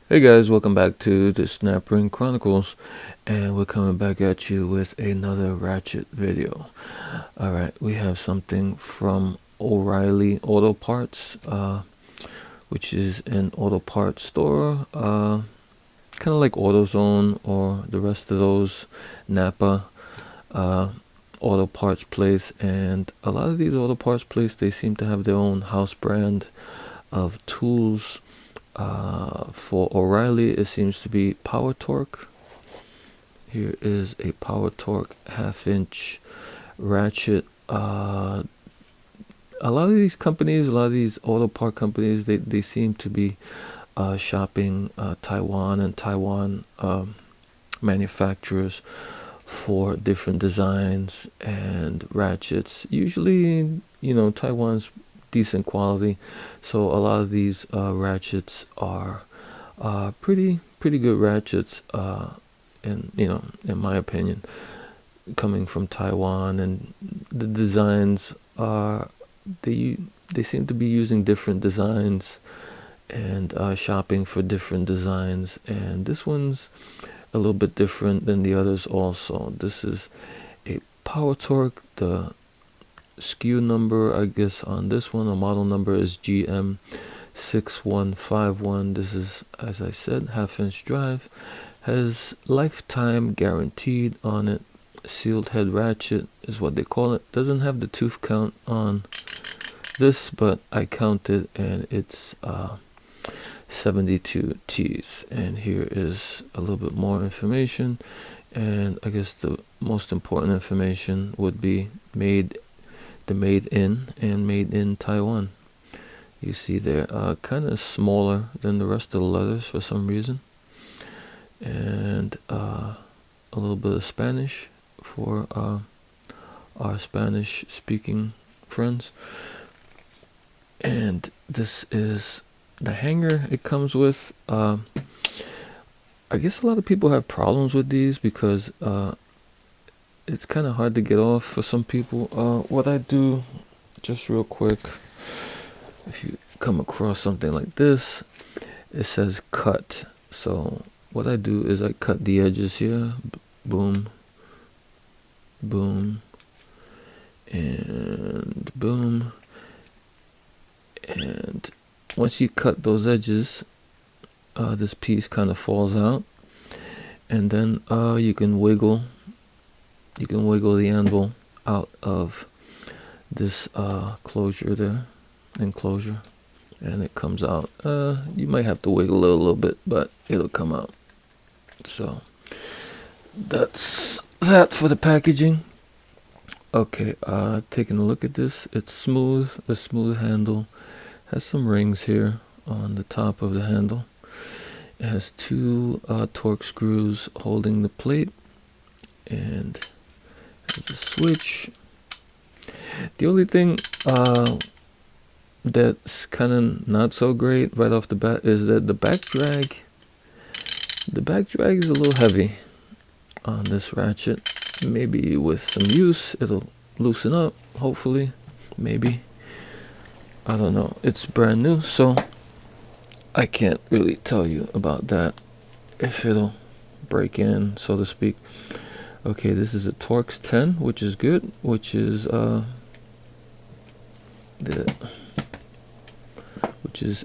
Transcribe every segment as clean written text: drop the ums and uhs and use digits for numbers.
Hey guys, welcome back to the Snap Ring Chronicles, and we're coming back at you with another Ratchet video. Alright, we have something from O'Reilly Auto Parts, which is an auto parts store, kind of like AutoZone or the rest of those, Napa auto parts place. And a lot of these auto parts place, they seem to have their own house brand of tools. For O'Reilly, it seems to be Power Torque. Here is a Power Torque half-inch ratchet. A lot of these companies, a lot of these auto part companies, they seem to be shopping Taiwan and Taiwan manufacturers for different designs and ratchets. Usually, Taiwan's decent quality, so a lot of these ratchets are pretty good ratchets, and in my opinion, coming from Taiwan. And the designs are they seem to be using different designs and shopping for different designs, and this one's a little bit different than the others also. This is a Power Torque. The SKU number, I guess, on this one, the model number is GM6151. This is, as I said, half-inch drive. Has lifetime guaranteed on it. Sealed head ratchet is what they call it. Doesn't have the tooth count on this, but I counted and it's 72 teeth. And here is a little bit more information, and I guess the most important information would be made in and made in Taiwan. You see they're kind of smaller than the rest of the letters for some reason, and a little bit of Spanish for our Spanish speaking friends. And this is the hanger it comes with. I guess a lot of people have problems with these because it's kind of hard to get off for some people. What I do, just real quick, if you come across something like this, it says cut. So what I do is I cut the edges here, boom, boom, and boom. And once you cut those edges, this piece kind of falls out, and then you can wiggle the anvil out of this closure there, enclosure, and it comes out. You might have to wiggle it a little bit, but it'll come out. So that's that for the packaging. Okay, taking a look at this, it's smooth, a smooth handle. Has some rings here on the top of the handle. It has two torque screws holding the plate, and there's a switch. The only thing that's kind of not so great right off the bat is that the back drag is a little heavy on this ratchet. Maybe with some use it'll loosen up, hopefully, maybe. I don't know. It's brand new, so I can't really tell you about that, if it'll break in, so to speak. Okay, this is a Torx 10, which is good, which is a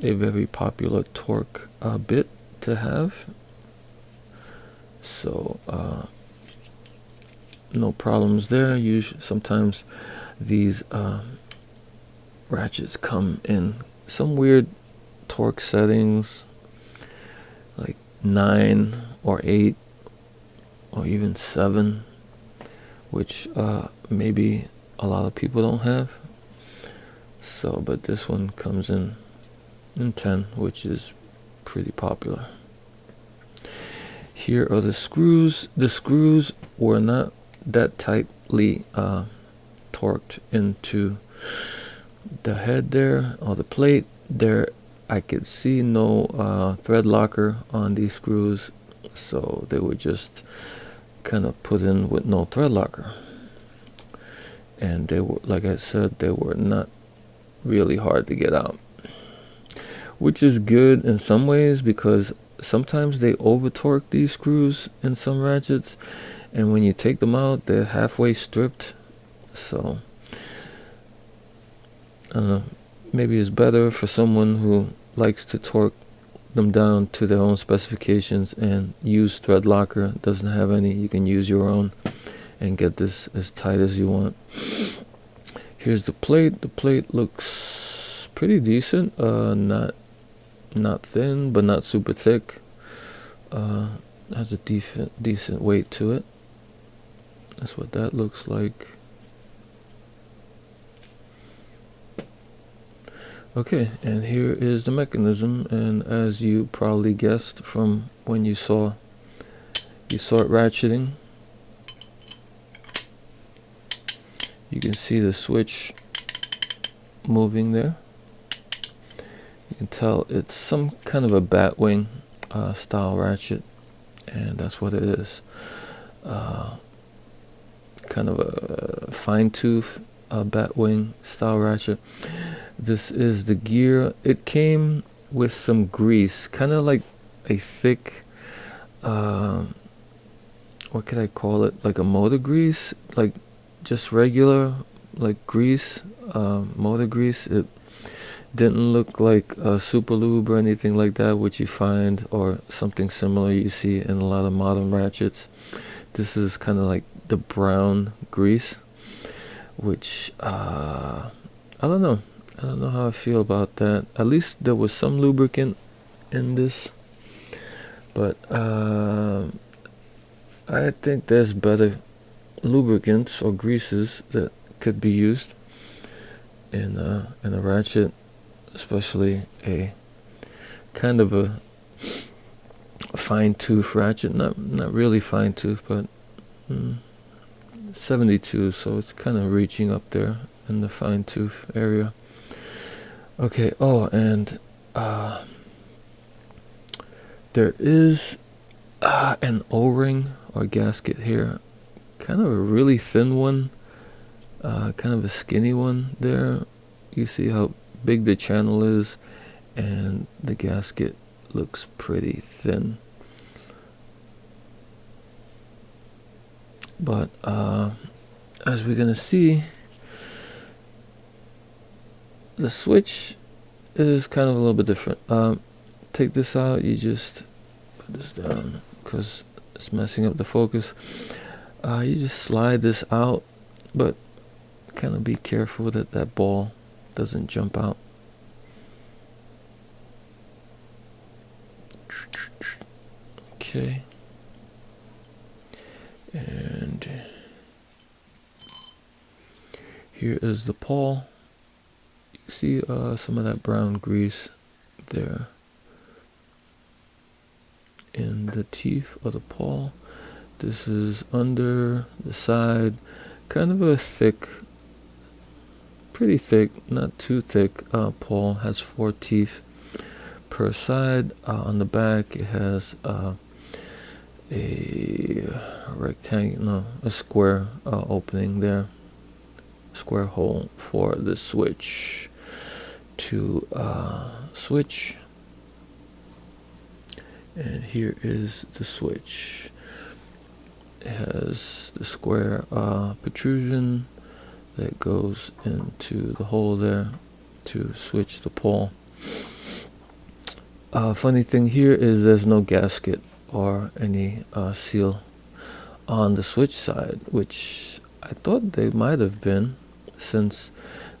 very popular torque bit to have. So no problems there. Usually, sometimes these ratchets come in some weird torque settings, like 9 or 8 or even 7, which maybe a lot of people don't have. So, but this one comes in 10, which is pretty popular. Here are the screws. The screws were not that tightly torqued into the head there, or the plate there. I could see no thread locker on these screws, so they were just kind of put in with no thread locker. And they were, like I said, they were not really hard to get out, which is good in some ways, because sometimes they over torque these screws in some ratchets, and when you take them out, they're halfway stripped. So I don't know, maybe it's better for someone who likes to torque them down to their own specifications and use thread locker. Doesn't have any, you can use your own and get this as tight as you want. Here's the plate. The plate looks pretty decent. Not thin, but not super thick. Has a decent weight to it. That's what that looks like. Okay, and here is the mechanism, and as you probably guessed from when you saw it ratcheting, you can see the switch moving there. You can tell it's some kind of a batwing style ratchet, and that's what it is. Kind of a fine tooth batwing style ratchet. This is the gear. It came with some grease, kind of like a thick, what could I call it? Like a motor grease, like just regular, like grease, motor grease. It didn't look like super lube or anything like that, which you find, or something similar you see in a lot of modern ratchets. This is kind of like the brown grease, which I don't know. I don't know how I feel about that. At least there was some lubricant in this, but I think there's better lubricants or greases that could be used in a ratchet, especially a kind of a fine tooth ratchet. Not really fine tooth, but 72, so it's kind of reaching up there in the fine tooth area. Okay, and there is an O-ring or gasket here, kind of a really thin one, kind of a skinny one there. You see how big the channel is, and the gasket looks pretty thin. But as we're gonna see, the switch is kind of a little bit different. Take this out, you just put this down because it's messing up the focus. You just slide this out, but kind of be careful that that ball doesn't jump out. Okay. And here is the pawl. You see some of that brown grease there in the teeth of the pawl. This is under the side, kind of a thick, pretty thick, not too thick pawl. Has 4 teeth per side. On the back it has a rectangle, no, a square opening there, square hole for the switch to switch. And here is the switch. It has the square protrusion that goes into the hole there to switch the pawl. Funny thing here is there's no gasket or any seal on the switch side, which I thought they might have been, since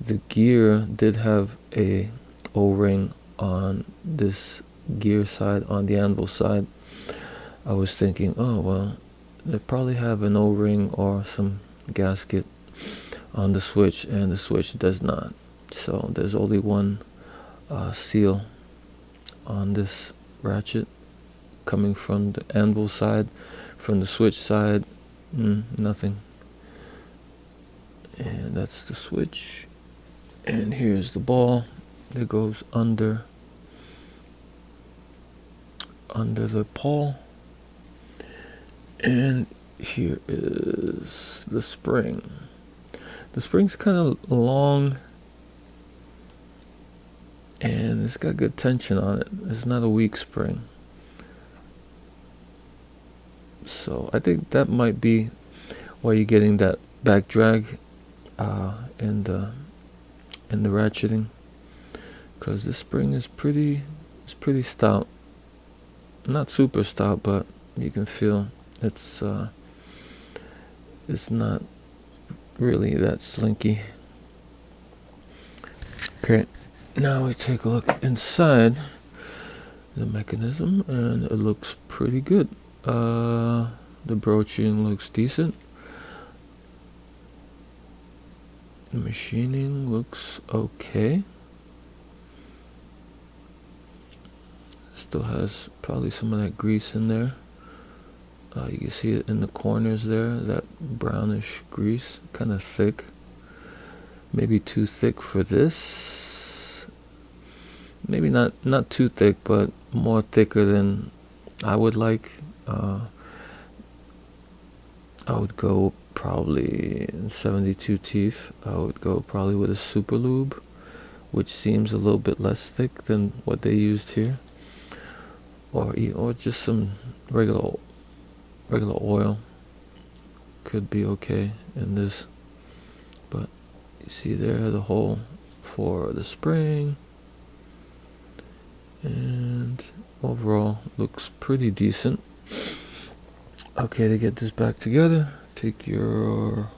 the gear did have a O-ring on this gear side, on the anvil side. I was thinking, oh well, they probably have an O-ring or some gasket on the switch, and the switch does not. So there's only one seal on this ratchet coming from the anvil side. From the switch side, nothing. And that's the switch. And here's the ball that goes under the pawl. And here is the spring. The spring's kind of long, and it's got good tension on it. It's not a weak spring. So I think that might be why you're getting that back drag in the ratcheting, because this spring is pretty stout. Not super stout, but you can feel it's not really that slinky. Okay, now we take a look inside the mechanism, and it looks pretty good. The broaching looks decent. The machining looks okay. Still has probably some of that grease in there. You can see it in the corners there, that brownish grease, kind of thick. Maybe too thick for this. Maybe not too thick, but more thicker than I would like. I would go probably 72 teeth. I would go probably with a super lube, which seems a little bit less thick than what they used here. Or just some regular oil could be okay in this. But you see there the hole for the spring, and overall looks pretty decent. Okay, to get this back together, take your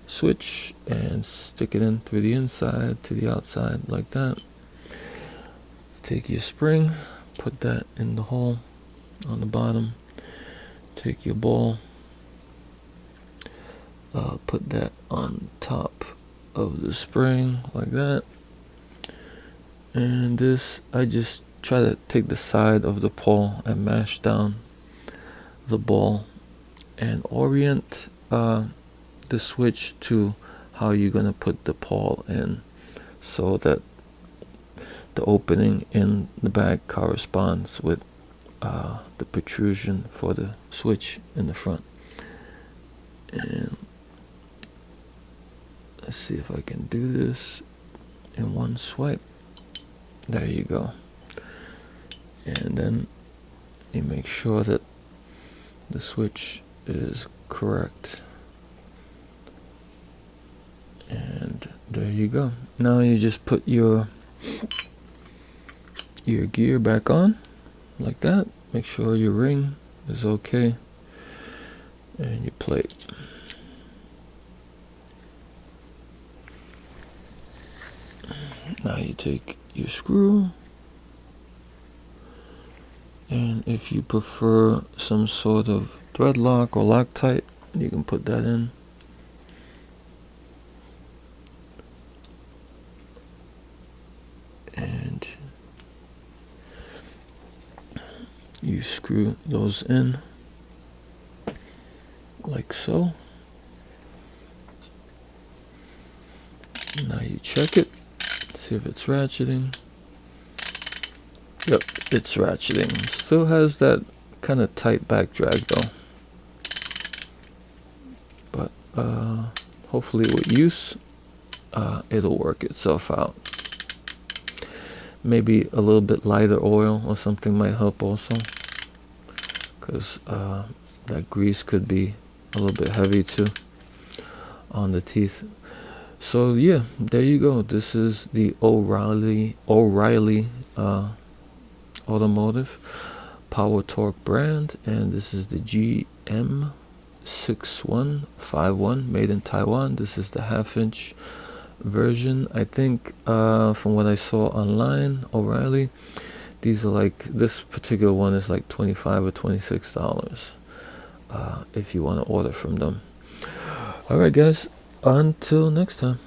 switch and stick it in through the inside to the outside like that. Take your spring, put that in the hole on the bottom. Take your ball, put that on top of the spring like that. And this, I just try to take the side of the pawl and mash down the ball and orient the switch to how you're going to put the pawl in, so that the opening in the back corresponds with the protrusion for the switch in the front. And let's see if I can do this in one swipe. There you go. And then you make sure that the switch is correct. And there you go. Now you just put your gear back on like that. Make sure your ring is okay, and your plate. Now you take your screw, and if you prefer some sort of thread lock or Loctite, you can put that in. And you screw those in like so. Now you check it, see if it's ratcheting. Yep, it's ratcheting. Still has that kind of tight back drag though, but hopefully with use it'll work itself out. Maybe a little bit lighter oil or something might help also, because that grease could be a little bit heavy too on the teeth. So yeah, there you go. This is the O'Reilly Automotive Power Torque brand, and this is the GM6151, made in Taiwan. This is the 1/2 inch version. I think from what I saw online, O'Reilly, these are like, this particular one is like $25 or $26 if you want to order from them. Alright guys, until next time.